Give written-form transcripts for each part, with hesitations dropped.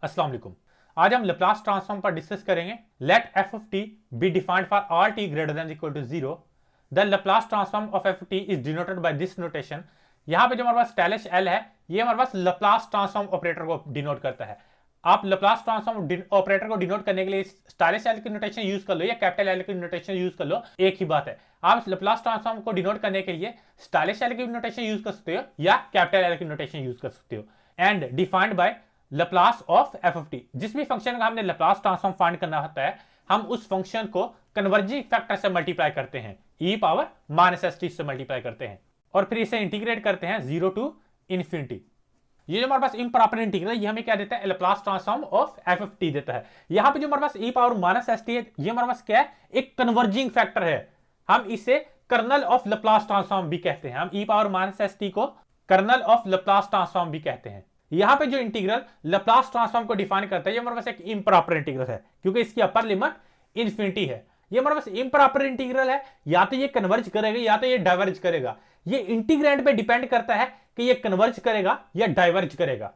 अस्सलाम वालेकुम। आज हम लैप्लास ट्रांसफॉर्म पर डिस्कस करेंगे। Let f of t be defined for all t greater than equal to 0। The Laplace transform of f t is denoted by this notation. यहाँ पे जो हमारे पास स्टाइलिश एल है, ये हमारे पास लैप्लास ट्रांसफॉर्म ऑपरेटर को डिनोट करता है। आप लैप्लास ट्रांसफॉर्म ऑपरेटर को डिनोट करने के लिए स्टाइलिश एल की नोटेशन यूज कर लो या कैपिटल एल की नोटेशन यूज कर लो, एक ही बात है। आप लैप्लास ट्रांसफॉर्म को डिनोट करने के लिए स्टाइलिश एल की नोटेशन यूज कर सकते हो या कैपिटल एल की नोटेशन यूज कर सकते हो। And defined by Laplace of F of T. जिस भी फंक्शन का हमने लैप्लास ट्रांसफॉर्म फाइंड करना होता है, हम उस फंक्शन को कन्वर्जिंग फैक्टर से मल्टीप्लाई करते हैं, e power minus S T से मल्टीप्लाई करते हैं और फिर इसे इंटीग्रेट करते हैं 0 टू इन्फिनिटी। ये जो हमारे पास इंप्रॉपर इंटीग्रल है, ये हमें क्या देता है? Laplace transform of F of T देता है। यहां पे जो हमारे पास e power minus S T है, ये हमारे पास क्या है? एक कन्वर्जिंग फैक्टर है। हम इसे कर्नल ऑफ लैप्लास ट्रांसफॉर्म भी कहते हैं। हम e power minus S T को कर्नल ऑफ लैप्लास ट्रांसफॉर्म भी कहते हैं। यहां पे जो इंटीग्रल लैप्लास ट्रांसफॉर्म को डिफाइन करता है, ये हमारे पास एक इंप्रॉपर इंटीग्रल है क्योंकि इसकी अपर लिमिट इन्फिनिटी है। ये हमारे पास इंप्रॉपर इंटीग्रल है, या तो ये कन्वर्ज करेगा या तो ये डाइवर्ज करेगा। ये इंटीग्रैंड पे डिपेंड करता है कि ये कन्वर्ज करेगा या डाइवर्ज करेगा।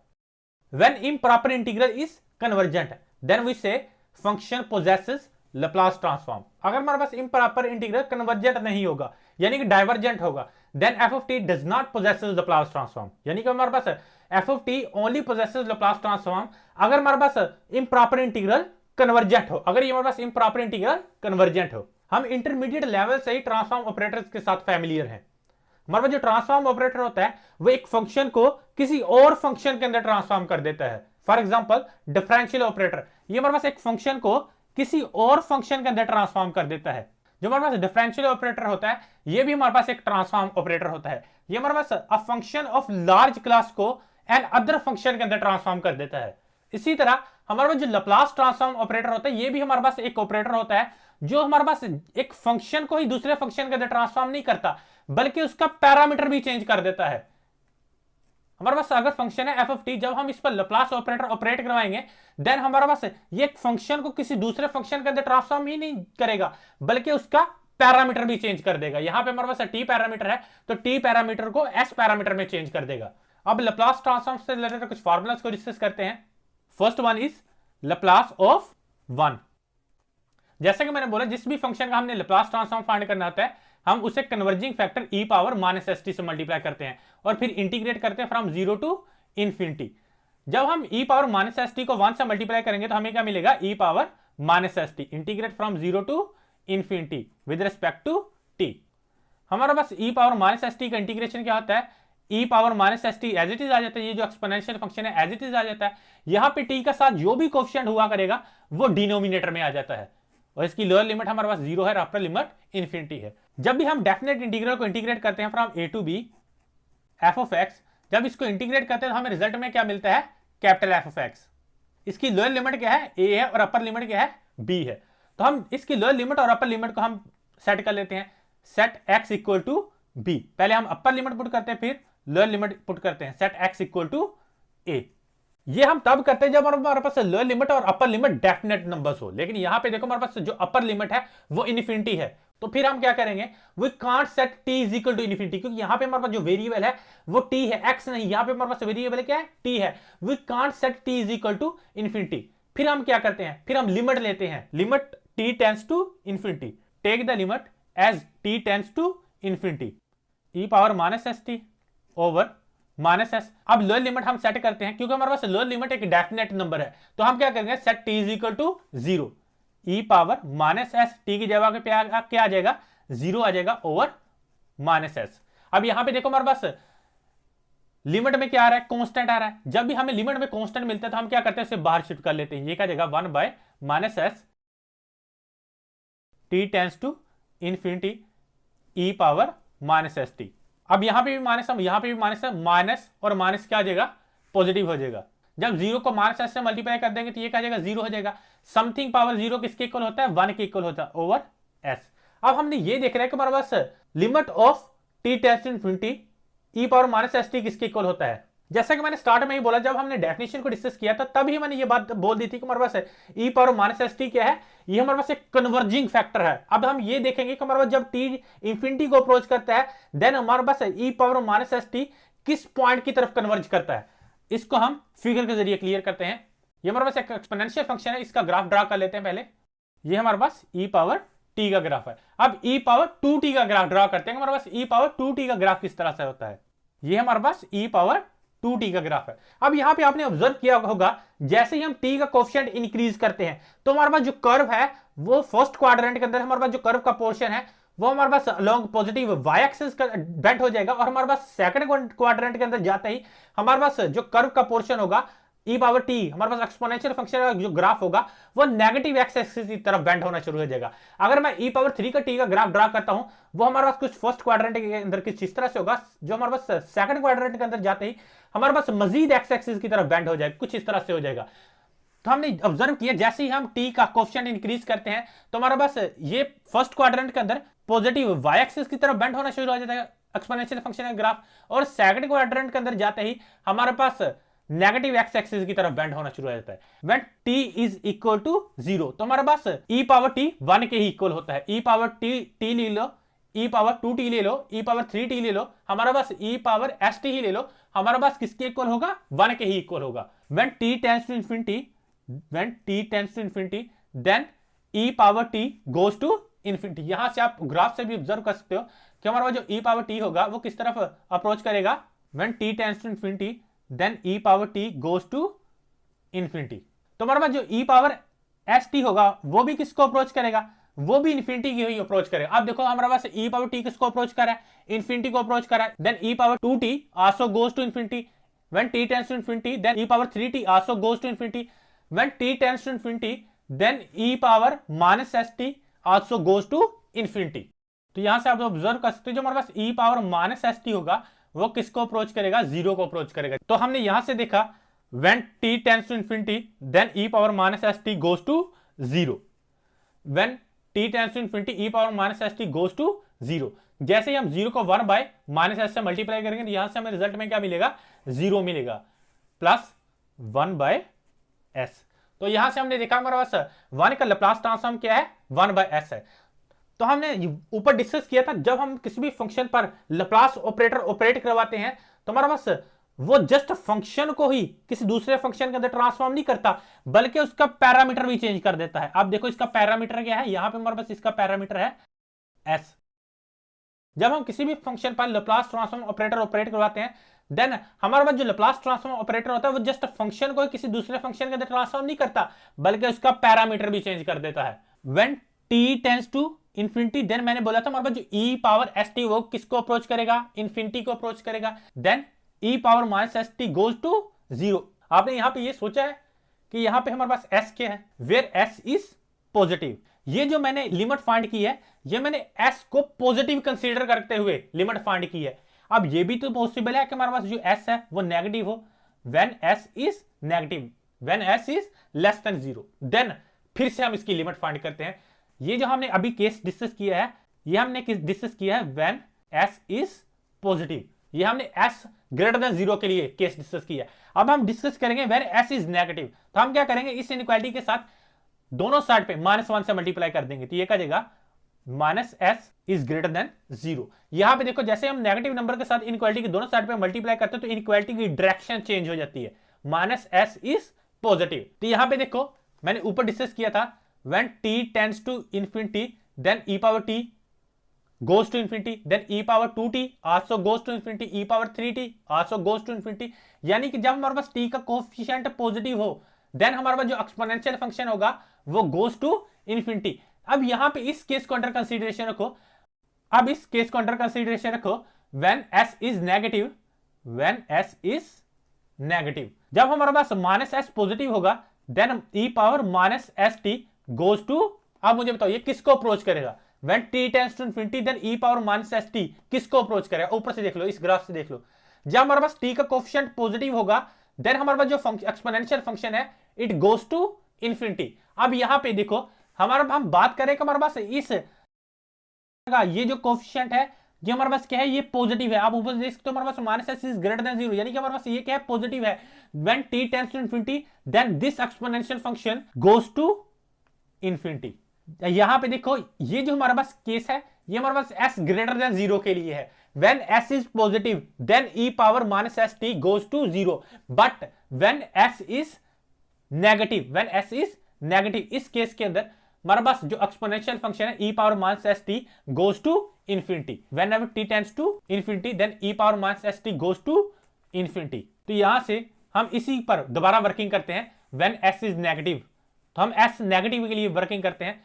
When improper integral is convergent, then we say function possesses Laplace transform. अगर हमारे पास इंप्रॉपर इंटीग्रल कन्वर्जेंट नहीं होगा यानी कि डाइवर्जेंट होगा, then F of T does not possesses Laplace transform. यानी कि हमारे पास F of T only possesses Laplace transform अगर हमारे पास इंप्रॉपर इंटीग्रल कन्वर्जेंट हो। अगर ये हमारे पास इंप्रॉपर इंटीग्रल कन्वर्जेंट हो, हम इंटरमीडिएट लेवल से ही ट्रांसफॉर्म ऑपरेटर्स के साथ फैमिलियर हैं। हमारे पास जो ट्रांसफॉर्म ऑपरेटर होता है, वो एक फंक्शन को किसी और फंक्शन के अंदर ट्रांसफॉर्म कर देता है। फॉर एग्जांपल डिफरेंशियल ऑपरेटर, ये हमारे पास एक फंक्शन को किसी और फंक्शन के अंदर ट्रांसफॉर्म कर देता है। जो हमारे पास डिफरेंशियल ऑपरेटर होता है, ये भी हमारे पास एक ट्रांसफॉर्म ऑपरेटर होता है। ये हमारे पास a function of large class को एंड अदर फंक्शन के अंदर ट्रांसफॉर्म कर देता है। इसी तरह हमारे पास जो लैप्लास ट्रांसफॉर्म ऑपरेटर होता है, ये भी हमारे पास एक ऑपरेटर होता है जो हमारे पास एक फंक्शन को ही दूसरे फंक्शन के अंदर ट्रांसफॉर्म नहीं करता, बल्कि उसका पैरामीटर भी चेंज कर देता है। हमारे पास अगर फंक्शन है एफ ऑफ टी, जब हम इस पर लैप्लास ऑपरेटर ऑपरेट करवाएंगे, देन हमारे पास ये फंक्शन को किसी दूसरे फंक्शन के अंदर ट्रांसफॉर्म ही नहीं करेगा, बल्कि उसका पैरामीटर भी चेंज कर देगा। यहां पे हमारे पास टी पैरामीटर है, तो टी पैरामीटर को एस पैरामीटर में चेंज कर देगा। अब लैप्लास ट्रांसफॉर्म से रिलेटेड कुछ फार्मूलास को डिस्कस करते हैं। First one is Laplace of one. जैसे कि मैंने बोला, जिस भी फंक्शन का हमने लैप्लास ट्रांसफॉर्म फाइंड करना होता है, हम उसे converging factor e power minus S T से मल्टीप्लाई करते हैं और फिर इंटीग्रेट करते हैं फ्रॉम 0 टू इन्फिनिटी। जब हम e power minus S T को 1 से मल्टीप्लाई करेंगे तो हमें क्या मिलेगा? e power minus S T integrate from 0 to infinity with respect to t। हमारे पास e power minus S T का इंटीग्रेशन क्या होता है? e power minus S T as it is आ जाता है। ये जो एक्सपोनेंशियल फंक्शन है एज इट इज आ जाता है। यहां पे t का साथ जो भी कोएफिशिएंट हुआ करेगा वो डिनोमिनेटर में आ जाता है और इसकी लोअर लिमिट हमारे पास 0 है और अपर लिमिट इन्फिनिटी है। जब भी हम डेफिनेट इंटीग्रल को इंटीग्रेट करते हैं from a to b f of x, जब इसको इंटीग्रेट करते हैं तो हमें रिजल्ट में क्या मिलता है? Capital f of x। इसकी लोअर लिमिट क्या है? a है और अपर लिमिट क्या है? b है। तो हम इसकी लोअर लिमिट और अपर लिमिट को हम सेट कर लेते हैं। Set x equal to b। पहले हम अपर लिमिट पुट करते हैं, फिर लोअर लिमिट पुट करते हैं। Set x equal to a। ये हम तब करते हैं जब हमारे पास लोअर लिमिट और अपर लिमिट डेफिनेट नंबर्स हो। लेकिन यहां पे देखो, हमारे पास जो अपर लिमिट है वो इन्फिनिटी है, तो फिर हम क्या करेंगे? We can't set t is equal to infinity, क्योंकि यहां पे हमारे पास जो वेरिएबल है वो t है, x नहीं। यहां पे हमारे पास वेरिएबल क्या है? t है। We can't set t is equal to infinity. फिर हम क्या करते हैं? फिर हम लिमिट लेते हैं। Limit t tends to infinity. Take the limit as t tends to infinity e power minus S t over minus s. अब लोअर लिमिट हम सेट करते हैं, क्योंकि हमारे पास लोअर लिमिट एक डेफिनेट नंबर है, तो हम क्या करेंगे? Set t is equal to 0। e power minus S t की जगह पे क्या आ जाएगा? 0 आ जाएगा ओवर माइनस एस। अब यहां पे देखो, हमारे पास लिमिट में क्या आ रहा है? कांस्टेंट आ रहा है। जब भी हमें लिमिट में कांस्टेंट मिलता है तो हम क्या करते हैं? उसे बाहर शिफ्ट कर लेते हैं। ये क्या जाएगा? 1 by minus S t tends to infinity e power minus S t. अब यहां पे भी माइनस है, यहां पे भी माइनस है। माइनस और माइनस क्या आ जाएगा? पॉजिटिव हो जाएगा। जब 0 को माइनस एस से मल्टीप्लाई कर देंगे तो ये क्या जाएगा? 0 हो जाएगा। समथिंग पावर 0 किसके इक्वल होता है? 1 के इक्वल होता है ओवर एस। अब हमने ये देख रहा है कि हमारे पास limit of T tends to infinity e power minus S T किसके इक्वल होता है? जैसा कि मैंने स्टार्ट में ही बोला, जब हमने डेफिनेशन को डिस्कस किया था तभी मैंने ये बात बोल दी थी कि हमारे पास e power minus S T क्या है? ये हमारे पास एक कन्वर्जिंग फैक्टर है। अब हम ये देखेंगे कि हमारे पास जब t इंफिनिटी को अप्रोच करता है, देन हमारे पास e power minus S T किस पॉइंट की तरफ कन्वर्ज करता है। इसको हम फिगर के जरिए क्लियर करते हैं। ये हमारे पास एक एक्सपोनेंशियल फंक्शन है, इसका ग्राफ ड्रा कर लेते हैं पहले। ये हमारे पास e पावर t का ग्राफ है। अब e पावर 2t का ग्राफ ड्रा करते हैं। हमारे पास e पावर 2t का ग्राफ किस तरह से होता है, ये हमारे पास e पावर 2t का ग्राफ है। अब यहां पे आपने ऑब्जर्व किया होगा, जैसे ही हम t का कोएफिशिएंट इंक्रीज करते हैं तो हमारे पास जो कर्व है वो फर्स्ट क्वाड्रेंट के अंदर हमारे पास जो कर्व का पोर्शन है वो हमारे पास अलोंग पॉजिटिव वाई एक्सिस का बेंट हो जाएगा, और हमारे पास सेकंड क्वाड्रेंट के अंदर जाते ही हमारे पास जो कर्व का पोर्शन होगा e पावर t, हमारे पास एक्सपोनेंशियल फंक्शन का जो ग्राफ होगा वो नेगेटिव एक्स एक्सिस की तरफ बेंड होना शुरू हो जाएगा। अगर मैं e पावर 3 का t का ग्राफ ड्रा करता हूं, वो हमारे पास कुछ फर्स्ट क्वाड्रेंट के अंदर किस इस तरह से होगा, जो हमारे पास सेकंड क्वाड्रेंट के अंदर जाते ही हमारे पास मजीद एक्स एक्सिस की तरफ बेंड हो जाएगा, कुछ इस तरह से हो जाएगा। तो हमने ऑब्जर्व किया जैसे ही हम t का कोएफिशिएंट इंक्रीज करते हैं तो हमारे पास ये फर्स्ट क्वाड्रेंट के अंदर पॉजिटिव वाई एक्सिस की तरफ बेंड होना शुरू हो जाता है एक्सपोनेंशियल फंक्शन का ग्राफ, और सेकंड क्वाड्रेंट के अंदर जाते ही हमारे पास नेगेटिव एक्स एक्सिस की तरफ बेंड होना शुरू हो जाता है when t is equal to 0। तो हमारे पास e पावर t 1 के ही इक्वल होता है। e पावर t ले लो, e पावर 2t ले लो, e पावर 3t ले लो, हमारे पास e पावर st ही ले लो, हमारे पास किसके इक्वल होगा, 1 के ही इक्वल होगा। When t tends to infinity then e power t goes to infinity. यहां से आप ग्राफ से भी ऑब्जर्व कर सकते हो कि हमारा जो e पावर t होगा वो किस तरफ अप्रोच करेगा। When t tends to infinity then e power t goes to infinity. तो हमारे पास जो e पावर st होगा वो भी किसको अप्रोच करेगा, वो भी इंफिनिटी की ही अप्रोच करेगा। अब देखो हमारे पास e पावर t किसको अप्रोच कर रहा है, इंफिनिटी को अप्रोच कर रहा है। Then e power 2t also goes to infinity. When t tends to infinity then e power 3t also goes to infinity. When t tends to infinity then e power minus st also goes to infinity. तो यहां से आप observe कर सकते हो जो हमारे पास e पावर माइनस st होगा वो किसको अप्रोच करेगा, 0 को अप्रोच करेगा। तो हमने यहां से देखा when t tends to infinity then e power minus st goes to 0। When t tends to infinity e power minus st goes to 0। जैसे ही हम 0 को 1 बाय माइनस s से मल्टीप्लाई करेंगे तो यहां से हमें रिजल्ट में क्या मिलेगा, 0 मिलेगा प्लस 1 बाय s। तो यहां से हमने देखा हमारे पास 1 का लैप्लास ट्रांसफॉर्म क्या है, 1 बाय s है। तो हमने ऊपर डिस्कस किया था जब हम किसी भी फंक्शन पर लैप्लास ऑपरेटर ऑपरेट करवाते हैं तो हमारे पास वो जस्ट फंक्शन को ही किसी दूसरे फंक्शन के अंदर ट्रांसफॉर्म नहीं करता बल्कि उसका पैरामीटर भी चेंज कर देता है। अब देखो इसका पैरामीटर क्या है, यहां पे हमारे पास इसका पैरामीटर है s। जब हम किसी भी फंक्शन पर लैप्लास ट्रांसफॉर्म ऑपरेटर ऑपरेट करवाते हैं देन हमारे पास जो लैप्लास ट्रांसफॉर्म ऑपरेटर होता है वो जस्ट फंक्शन को किसी दूसरे फंक्शन के अंदर ट्रांसफॉर्म नहीं करता बल्कि उसका पैरामीटर भी चेंज कर देता है। When t tends to infinity then मैंने बोला था हमारे पास जो e पावर st वो किसको अप्रोच करेगा, इंफिनिटी को अप्रोच करेगा। Then e power minus st goes to 0। आपने यहां पे ये सोचा है कि यहां पे हमारे पास s क्या है, वेयर s इज पॉजिटिव। ये जो मैंने लिमिट फाइंड की है ये मैंने s को पॉजिटिव कंसीडर करते हुए लिमिट फाइंड की है। अब ये भी तो पॉसिबल है कि हमारे पास जो s है वो नेगेटिव हो, when s is negative, when s is less than 0। देन फिर से हम इसकी लिमिट फाइंड करते हैं। ये जो हमने अभी केस डिस्कस किया है ये हमने डिस्कस किया है व्हेन s इज पॉजिटिव, ये हमने s ग्रेटर देन 0 के लिए केस डिस्कस किया है। अब हम डिस्कस करेंगे व्हेन s इज नेगेटिव। तो हम क्या करेंगे, इस इनइक्वालिटी के साथ दोनों साइड पे -1 से मल्टीप्लाई कर देंगे तो ये क्या देगा, minus s is greater than 0। यहां पे देखो जैसे हम नेगेटिव नंबर के साथ इनइक्वालिटी के दोनों साइड पे मल्टीप्लाई करते हैं तो इनइक्वालिटी की डायरेक्शन चेंज हो जाती है, माइनस s इज पॉजिटिव। तो यहां पे देखो मैंने ऊपर डिस्कस किया था when t tends to infinity then e power t goes to infinity then e power 2t also goes to infinity e power 3t also goes to infinity। यानी कि जब हमारे पास t का कोएफिशिएंट पॉजिटिव हो then हमारे पास जो exponential function होगा वो गोज टू इंफिनिटी। अब यहां पे इस केस को अंडर कंसीडरेशन रखो, अब इस केस को अंडर कंसीडरेशन रखो when s is negative, when s is negative जब हमारे पास माइनस s पॉजिटिव होगा then e power minus st goes to. अब मुझे बताओ ये किसको अप्रोच करेगा, when t tends to infinity then e power minus st किसको अप्रोच करेगा, ऊपर से देख लो, इस ग्राफ से देख लो। जब हमारे पास t का कोएफिशिएंट पॉजिटिव होगा देन हमारे पास जो एक्सपोनेंशियल फंक्शन है इट गोज टू इंफिनिटी। अब यहां पे देखो हम बात करें कि हमारे पास इस ये जो कोएफिशिएंट है ये हमारे पास क्या है, ये पॉजिटिव है। आप ऊपर देख सकते हो हमारे पास minus s is greater than 0 यानी कि हमारे पास ये क्या है, पॉजिटिव है। When t tends to infinity then this exponential function goes to infinity. यहां पे देखो ये जो हमारे पास केस है ये हमारे पास s ग्रेटर देन 0 के लिए है। When s is positive then e power minus st goes to 0 but when s is negative, when s is negative, इस केस के अंदर हमारे पास जो एक्सपोनेंशियल फंक्शन है e power minus S t goes to infinity, whenever t tends to infinity then e power minus S t goes to infinity. तो यहां से हम इसी पर दोबारा वर्किंग करते हैं, व्हेन s इज नेगेटिव, तो हम s नेगेटिव के लिए वर्किंग करते हैं।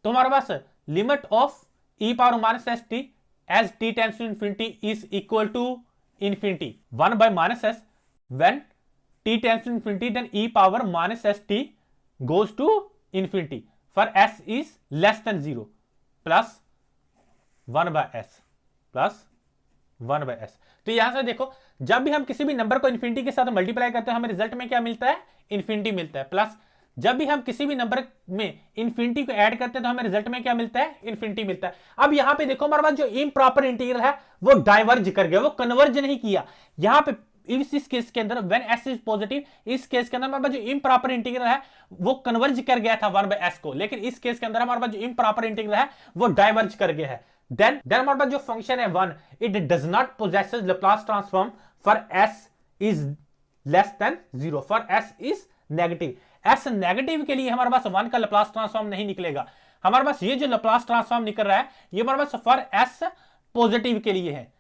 तो हमारे पास limit of e power minus S T as t tends to infinity is equal to infinity 1 by minus s, when t tends to infinity then e power minus st goes to infinity for s is less than 0 plus 1 by s plus 1 by s। तो यहां से देखो, जब भी हम किसी भी number को इंफिनिटी के साथ मल्टीप्लाई करते हैं हमें रिजल्ट में क्या मिलता है, इंफिनिटी मिलता है, प्लस जब भी हम किसी भी नंबर में इंफिनिटी को ऐड करते हैं तो हमें रिजल्ट में क्या मिलता है, इंफिनिटी मिलता है। अब यहां पे देखो हमारे पास जो इम्प्रॉपर इंटीग्रल है वो डाइवर्ज कर गया, वो कन्वर्ज नहीं किया। यहां पे इस केस के अंदर व्हेन s इज पॉजिटिव, इस केस के अंदर हमारे पास जो इम्प्रॉपर इंटीग्रल है वो कन्वर्ज कर गया था 1 by s को, लेकिन इस केस के अंदर हमारे पास जो इम्प्रॉपर इंटीग्रल है वो डाइवर्ज कर गया है। देन हमारे पास जो फंक्शन है 1, it does not possesses Laplace transform for s is less than 0, for s is negative. s negative के लिए हमारे पास 1 का लैप्लास ट्रांसफॉर्म नहीं निकलेगा। हमारे पास ये जो लैप्लास ट्रांसफॉर्म निकल रहा है ये हमारे पास फॉर s पॉजिटिव के लिए है।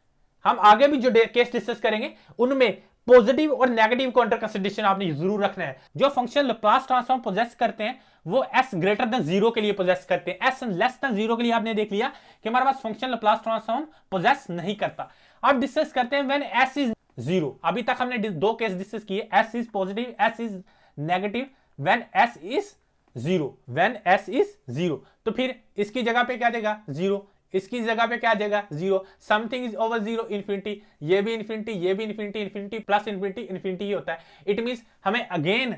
हम आगे भी जो केस डिस्कस करेंगे उनमें पॉजिटिव और नेगेटिव को अंडर कंसीडरेशन आपने जरूर रखना है। जो फंक्शन लैप्लास ट्रांसफॉर्म पोजेस करते हैं वो s ग्रेटर देन 0 के लिए पोजेस करते हैं, s लेस देन 0 के लिए आपने देख लिया कि हमारे पास फंक्शन लैप्लास ट्रांसफॉर्म पोजेस नहीं करता। अब डिस्कस करते हैं व्हेन s इज 0। अभी तक हमने दो केस डिस्कस किए, s is positive, s is negative, when s is 0, when s is 0। तो फिर इसकी जगह पे क्या देगा 0, इसकी जगह पे क्या देगा 0, समथिंग इज ओवर 0 इंफिनिटी, ये भी इंफिनिटी, ये भी infinity, infinity plus infinity, infinity ही होता है। इट मींस हमें अगेन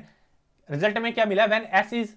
रिजल्ट में क्या मिला, व्हेन s इज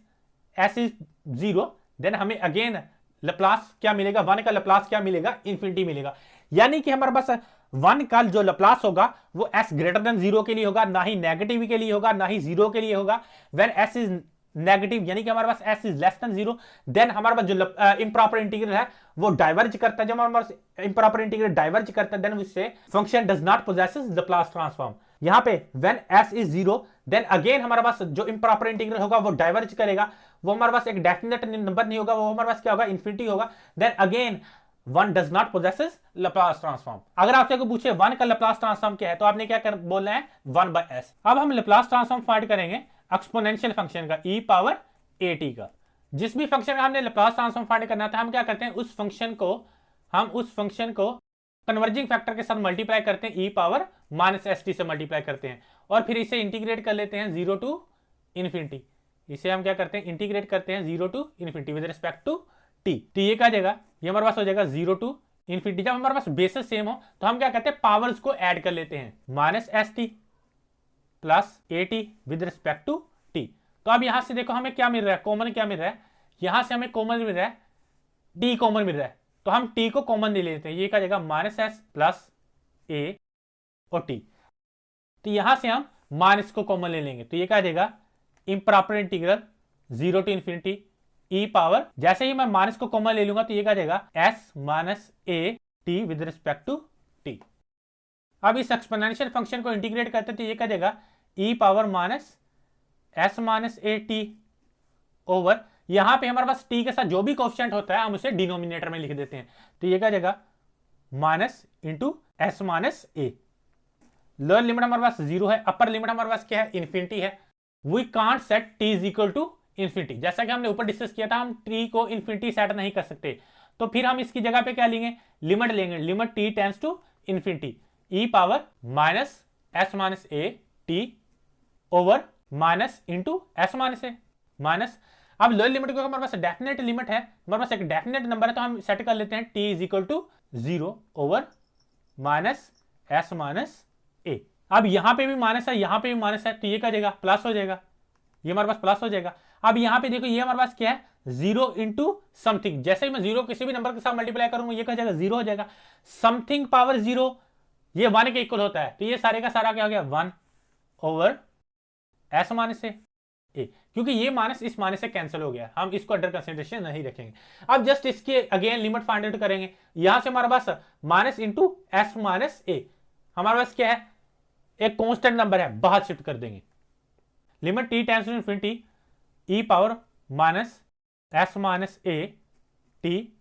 0 देन हमें अगेन लैप्लास क्या मिलेगा, 1 का लैप्लास क्या मिलेगा, इंफिनिटी मिलेगा। यानी कि हमारे पास 1 का जो लैप्लास होगा वो s ग्रेटर देन 0 के लिए होगा, ना ही नेगेटिव के लिए होगा, ना ही 0 के लिए होगा। व्हेन s इज नेगेटिव यानी कि हमारे पास s is less than 0, then हमारे पास जो इंप्रॉपर इंटीग्रल है वो डाइवर्ज करता है। जब हमारे पास इंप्रॉपर इंटीग्रल डाइवर्ज करता है देन उससे function does not possesses Laplace transform. यहां पे when s is 0 then again हमारे पास जो इंप्रॉपर इंटीग्रल होगा वो डाइवर्ज करेगा, वो हमारे पास एक डेफिनेट नंबर नहीं होगा, वो हमारे पास क्या होगा, इंफिनिटी होगा। Then again 1 does not possesses Laplace transform. अगर आपसे कोई पूछे 1 का लैप्लास ट्रांसफॉर्म क्या है तो आपने क्या बोलना है, 1 by s। अब हम लैप्लास ट्रांसफॉर्म फाइंड करेंगे एक्सपोनेंशियल फंक्शन का e पावर at का। जिस भी फंक्शन का हमने लैप्लास ट्रांसफॉर्म फाइंड करना था हम क्या करते हैं, उस फंक्शन को कन्वर्जिंग फैक्टर के साथ मल्टीप्लाई करते हैं, e पावर माइनस st से मल्टीप्लाई करते हैं और फिर इसे इंटीग्रेट कर लेते हैं 0 टू इंफिनिटी। इसे हम क्या करते हैं, इंटीग्रेट करते हैं 0 to infinity with respect to t। तो ये क्या जाएगा, ये हमारे पास हो जाएगा 0 टू इंफिनिटी। जब हमारे पास बेसिस सेम हो तो हम क्या करते हैं, पावर्स को ऐड कर लेते हैं, minus st plus at with respect to t। तो अब यहां से देखो हमें क्या मिल रहा है, कॉमन क्या मिल रहा है, यहां से हमें कॉमन मिल रहा है, t कॉमन मिल रहा है, तो हम t को कॉमन ले लेते हैं। ये क्या जाएगा, माइनस s प्लस a और t। तो यहां से हम माइनस को कॉमन ले लेंगे तो ये क्या जाएगा, improper integral 0 to infinity e power, जैसे ही मैं माइनस को कॉमन ले लूंगा तो ये क्या जाएगा, s minus a t with respect to t। अब इस एक्सपोनेंशियल फंक्शन को इंटीग्रेट करते हैं तो ये क्या जाएगा, e power minus s minus a t over, यहां पे हमारे पास t के साथ जो भी कोएफिशिएंट होता है हम उसे डिनोमिनेटर में लिख देते हैं। तो ये क्या जाएगा, minus into s minus a। Lower limit हमारे पास 0 है, अपर लिमिट हमारे पास क्या है, इंफिनिटी है। We can't set t is equal to infinity, जैसा कि हमने ऊपर डिस्कस किया था हम t को इंफिनिटी सेट नहीं कर सकते, तो फिर हम इसकी जगह पे क्या लेंगे, लिमिट लेंगे, limit t tends to infinity e power minus s minus a t over minus into s minus a minus. अब लोअर लिमिट को हमारे पास डेफिनेट लिमिट है, हमारे पास एक डेफिनेट नंबर है तो हम सेट कर लेते हैं t is equal to 0 over minus s minus a। अब यहां पे भी माइनस है, यहां पे भी माइनस है, तो ये क्या जाएगा, प्लस हो जाएगा, ये हमारे पास प्लस हो जाएगा। अब यहां पे देखो ये हमारे पास क्या है, 0 इंटू समथिंग, जैसे ही मैं 0 किसी भी नंबर के साथ मल्टीप्लाई करूंगा ये क्या जाएगा, 0 हो जाएगा। समथिंग पावर 0 ये 1 के इक्वल होता है, तो ये सारे का सारा क्या हो गया, 1 ओवर s माइनस a, क्योंकि ये माइनस इस माइनस से कैंसिल हो गया, हम इसको अंडर कंसिडरेशन नहीं रखेंगे। अब जस्ट इसके अगेन लिमिट फाइंड आउट करेंगे, यहां से हमारे पास minus into s minus a, हमारे पास क्या है, एक कांस्टेंट नंबर है, बाहर शिफ्ट कर देंगे। Limit T tends to infinity E power minus S minus A T.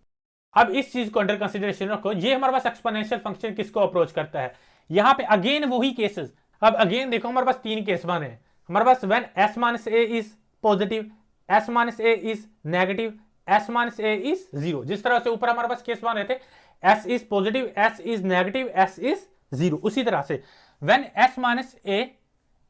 अब इस चीज को अंडर कंसिडरेशन रखो, ये हमारे पास एक्सपोनेंशियल फंक्शन किसको अप्रोच करता है, यहां पे अगेन वही केसेस। अब अगेन देखो हमारे पास 3 केस बने हैं हमारे पास, when S minus A is positive, S minus A is negative, S minus A is 0। जिस तरह से ऊपर हमारे पास केस बने थे, S is positive, S is negative, S is 0, उसी तरह से when S minus A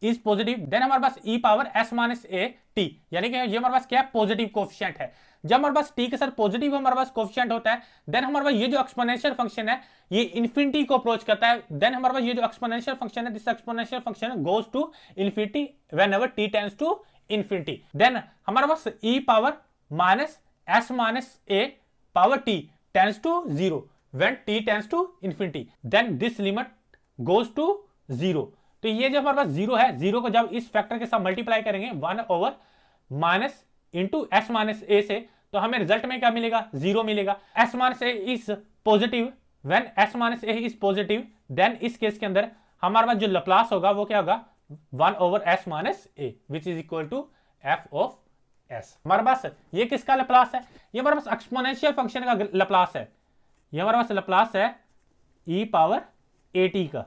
is positive then हमारे पास ई power S minus A T, यानी कि ये हमारे पास क्या है, पॉजिटिव कोएफिशिएंट है। जब हमारे पास टी के साथ पॉजिटिव हमारे पास कोएफिशिएंट होता है, देन हमारे पास ये जो एक्सपोनेंशियल फंक्शन है ये इन्फिनिटी को अप्रोच करता है। देन हमारे पास ये जो एक्सपोनेंशियल फंक्शन है, this exponential function goes to infinity whenever t tends to infinity. Then हमारे पास ई power minus S minus a power t tends to 0 when t tends to infinity, then this limit goes to 0। तो ये जो हमारे पास 0 है, 0 को जब इस फैक्टर के साथ मल्टीप्लाई करेंगे 1 over minus into s minus a से, तो हमें रिजल्ट में क्या मिलेगा, 0 मिलेगा। S minus A is positive, when S minus A is positive then इस केस के अंदर हमारे पास जो लप्लास होगा वो क्या होगा, 1 over S minus A which is equal to F of S. हमारे पास ये किसका लप्लास है, ये हमारे पास एक्सपोनेंशियल फंक्शन का लप्लास है। ये हमारे पास लप्लास है ई पावर ए टी का,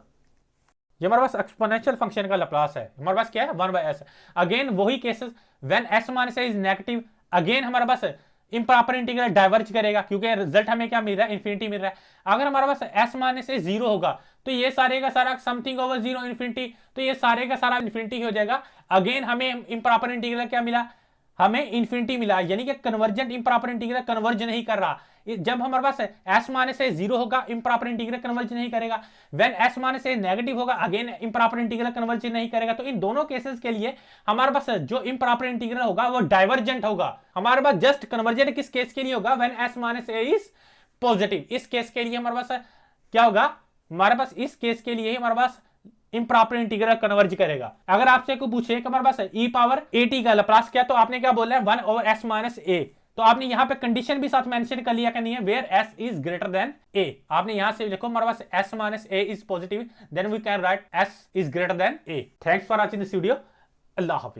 ये हमारे पास एक्सपोनेंशियल फंक्शन का लप्लास है। हमारे पास क्या है, 1/s। अगेन वही cases, when s minus a is negative, again हमारे पास इंप्रॉपर इंटीग्रल डाइवर्ज करेगा क्योंकि रिजल्ट हमें क्या मिल रहा है, इंफिनिटी मिल रहा है। अगर हमारे पास s माइनस a 0 होगा तो ये सारे का सारा समथिंग ओवर 0 इन्फिनिटी, तो ये सारे का सारा इन्फिनिटी हो जाएगा। अगेन हमें इंप्रॉपर इंटीग्रल क्या मिला, हमें इंफिनिटी मिला, यानी कि कन्वर्जेंट इंप्रॉपर इंटीग्रल कन्वर्ज नहीं कर रहा। जब हमारे पास s माइनस ए 0 होगा इंप्रॉपर इंटीग्रल कन्वर्ज नहीं करेगा, when s minus A negative होगा अगेन इंप्रॉपर इंटीग्रल कन्वर्ज नहीं करेगा। तो इन दोनों केसेस के लिए हमारे पास जो इंप्रॉपर इंटीग्रल होगा वो डाइवर्जेंट होगा। हमारे पास जस्ट कन्वर्जेंट किस केस के लिए होगा, when s minus A is positive. इस केस के लिए हमारे पास क्या होगा, हमारे पास इस केस के लिए हमारे पास इंप्रॉपर इंटीग्रल कन्वर्ज करेगा। अगर आपसे को पूछे कि हमारे पास ई पावर ए टी का लप्लास क्या, तो आपने क्या बोला है, 1 ओवर एस माइनस ए। तो आपने यहां पे कंडीशन भी साथ मेंशन कर लिया कि नहीं है, where s is greater than a. आपने यहां से देखो हमारे पास s minus A is positive, then we can write s is greater than a. Thanks for watching this video. अल्लाह हाफिज।